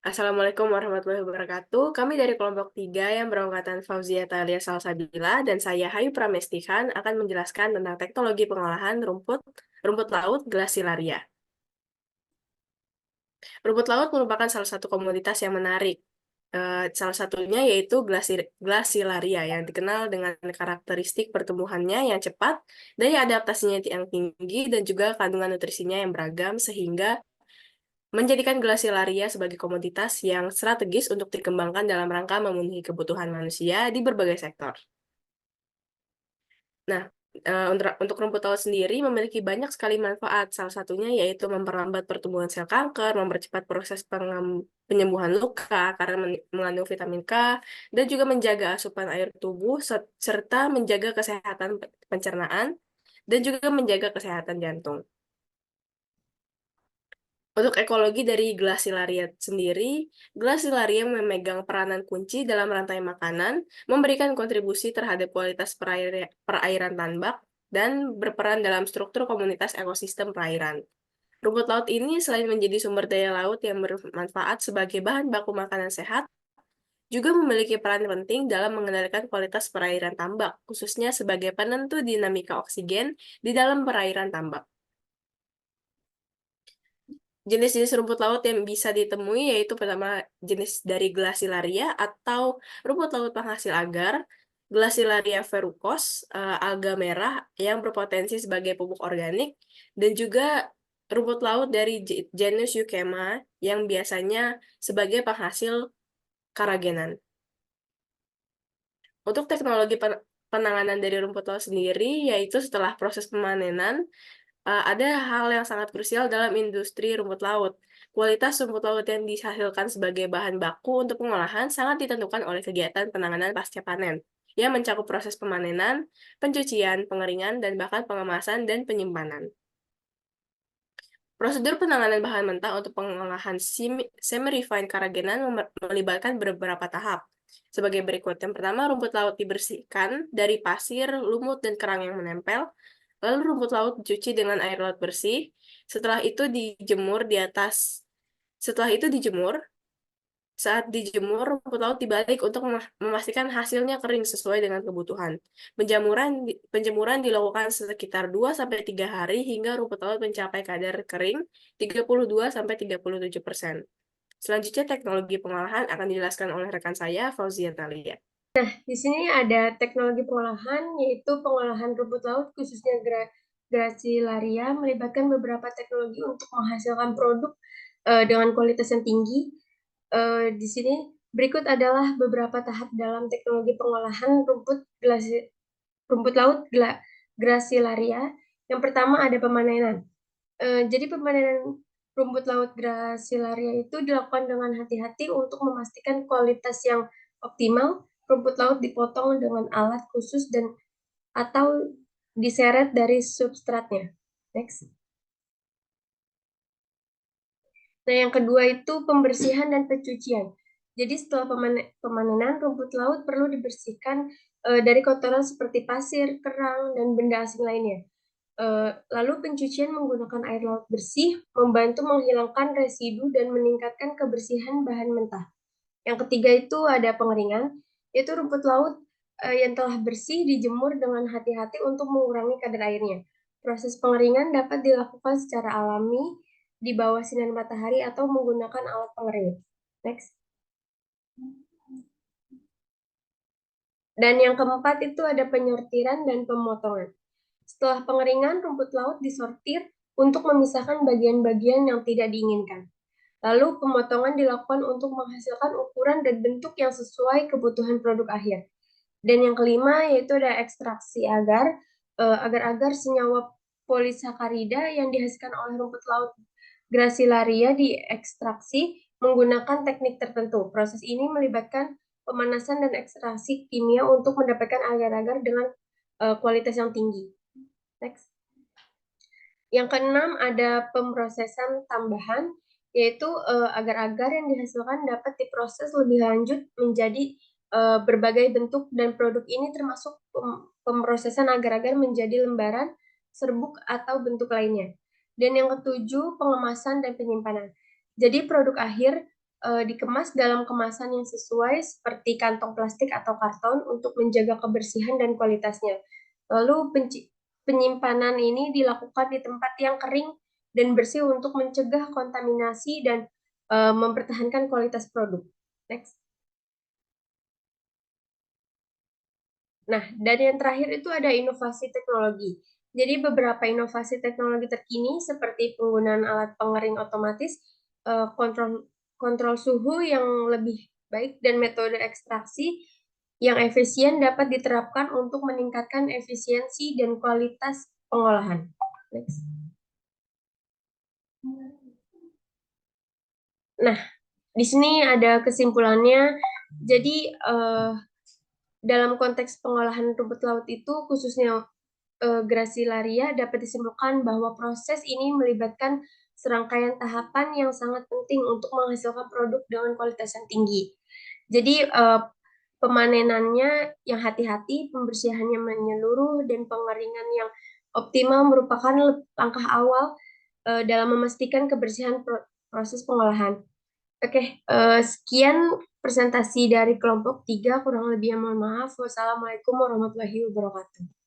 Assalamualaikum warahmatullahi wabarakatuh. Kami dari kelompok 3 yang berangkatan Fauzia Thalia Salsabila dan saya Hayu Pramestihan akan menjelaskan tentang teknologi pengolahan rumput rumput laut glasilaria. Rumput laut merupakan salah satu komoditas yang menarik. Salah satunya yaitu glasilaria yang dikenal dengan karakteristik pertumbuhannya yang cepat, daya adaptasinya yang tinggi, dan juga kandungan nutrisinya yang beragam sehingga menjadikan glasilaria sebagai komoditas yang strategis untuk dikembangkan dalam rangka memenuhi kebutuhan manusia di berbagai sektor. Nah, untuk rumput laut sendiri memiliki banyak sekali manfaat. Salah satunya yaitu memperlambat pertumbuhan sel kanker, mempercepat proses penyembuhan luka karena mengandung vitamin K, dan juga menjaga asupan air tubuh serta menjaga kesehatan pencernaan dan juga menjaga kesehatan jantung. Untuk ekologi dari glasilaria sendiri, glasilaria memegang peranan kunci dalam rantai makanan, memberikan kontribusi terhadap kualitas perairan tambak, dan berperan dalam struktur komunitas ekosistem perairan. Rumput laut ini selain menjadi sumber daya laut yang bermanfaat sebagai bahan baku makanan sehat, juga memiliki peran penting dalam mengendalikan kualitas perairan tambak, khususnya sebagai penentu dinamika oksigen di dalam perairan tambak. Jenis-jenis rumput laut yang bisa ditemui yaitu pertama jenis dari Glasilaria atau rumput laut penghasil agar, Glasilaria verrucos, alga merah yang berpotensi sebagai pupuk organik, dan juga rumput laut dari genus Euchema yang biasanya sebagai penghasil karagenan. Untuk teknologi penanganan dari rumput laut sendiri, yaitu setelah proses pemanenan, ada hal yang sangat krusial dalam industri rumput laut. Kualitas rumput laut yang dihasilkan sebagai bahan baku untuk pengolahan sangat ditentukan oleh kegiatan penanganan pasca panen, yang mencakup proses pemanenan, pencucian, pengeringan, dan bahkan pengemasan dan penyimpanan. Prosedur penanganan bahan mentah untuk pengolahan semi-refined karagenan melibatkan beberapa tahap. Sebagai berikut, yang pertama, rumput laut dibersihkan dari pasir, lumut, dan kerang yang menempel. Lalu rumput laut dicuci dengan air laut bersih. Setelah itu dijemur di atas. Setelah itu dijemur. Saat dijemur, rumput laut dibalik untuk memastikan hasilnya kering sesuai dengan kebutuhan. Penjemuran dilakukan sekitar 2-3 hari hingga rumput laut mencapai kadar kering 32-37%. Selanjutnya, teknologi pengolahan akan dijelaskan oleh rekan saya, Fauzia Thalia. Di sini ada teknologi pengolahan, yaitu pengolahan rumput laut khususnya Gracilaria melibatkan beberapa teknologi untuk menghasilkan produk dengan kualitas yang tinggi. Di sini berikut adalah beberapa tahap dalam teknologi pengolahan rumput laut Gracilaria. Yang pertama ada pemanenan. Jadi pemanenan rumput laut Gracilaria itu dilakukan dengan hati-hati untuk memastikan kualitas yang optimal. Rumput laut dipotong dengan alat khusus dan atau diseret dari substratnya. Next. Nah, yang kedua itu pembersihan dan pencucian. Jadi setelah pemanenan, rumput laut perlu dibersihkan dari kotoran seperti pasir, kerang, dan benda asing lainnya. Lalu pencucian menggunakan air laut bersih membantu menghilangkan residu dan meningkatkan kebersihan bahan mentah. Yang ketiga itu ada pengeringan, yaitu rumput laut yang telah bersih dijemur dengan hati-hati untuk mengurangi kadar airnya. Proses pengeringan dapat dilakukan secara alami di bawah sinar matahari atau menggunakan alat pengering. Next. Dan yang keempat itu ada penyortiran dan pemotongan. Setelah pengeringan, rumput laut disortir untuk memisahkan bagian-bagian yang tidak diinginkan. Lalu pemotongan dilakukan untuk menghasilkan ukuran dan bentuk yang sesuai kebutuhan produk akhir. Dan yang kelima yaitu ada ekstraksi agar senyawa polisakarida yang dihasilkan oleh rumput laut Gracilaria diekstraksi menggunakan teknik tertentu. Proses ini melibatkan pemanasan dan ekstraksi kimia untuk mendapatkan agar-agar dengan kualitas yang tinggi. Next. Yang keenam ada pemrosesan tambahan, yaitu agar-agar yang dihasilkan dapat diproses lebih lanjut menjadi berbagai bentuk dan produk ini termasuk pemrosesan agar-agar menjadi lembaran, serbuk, atau bentuk lainnya. Dan yang ketujuh, pengemasan dan penyimpanan. Jadi produk akhir dikemas dalam kemasan yang sesuai seperti kantong plastik atau karton untuk menjaga kebersihan dan kualitasnya. Lalu penyimpanan ini dilakukan di tempat yang kering dan bersih untuk mencegah kontaminasi dan mempertahankan kualitas produk. Next. Nah, dan yang terakhir itu ada inovasi teknologi. Jadi beberapa inovasi teknologi terkini seperti penggunaan alat pengering otomatis, kontrol kontrol suhu yang lebih baik dan metode ekstraksi yang efisien dapat diterapkan untuk meningkatkan efisiensi dan kualitas pengolahan. Next. Nah, di sini ada kesimpulannya. Jadi dalam konteks pengolahan rumput laut itu khususnya Gracilaria dapat disimpulkan bahwa proses ini melibatkan serangkaian tahapan yang sangat penting untuk menghasilkan produk dengan kualitas yang tinggi. Jadi pemanenannya yang hati-hati, pembersihannya menyeluruh, dan pengeringan yang optimal merupakan langkah awal dalam memastikan kebersihan proses pengolahan. Oke, sekian presentasi dari kelompok 3, kurang lebihnya mohon maaf. Wassalamualaikum warahmatullahi wabarakatuh.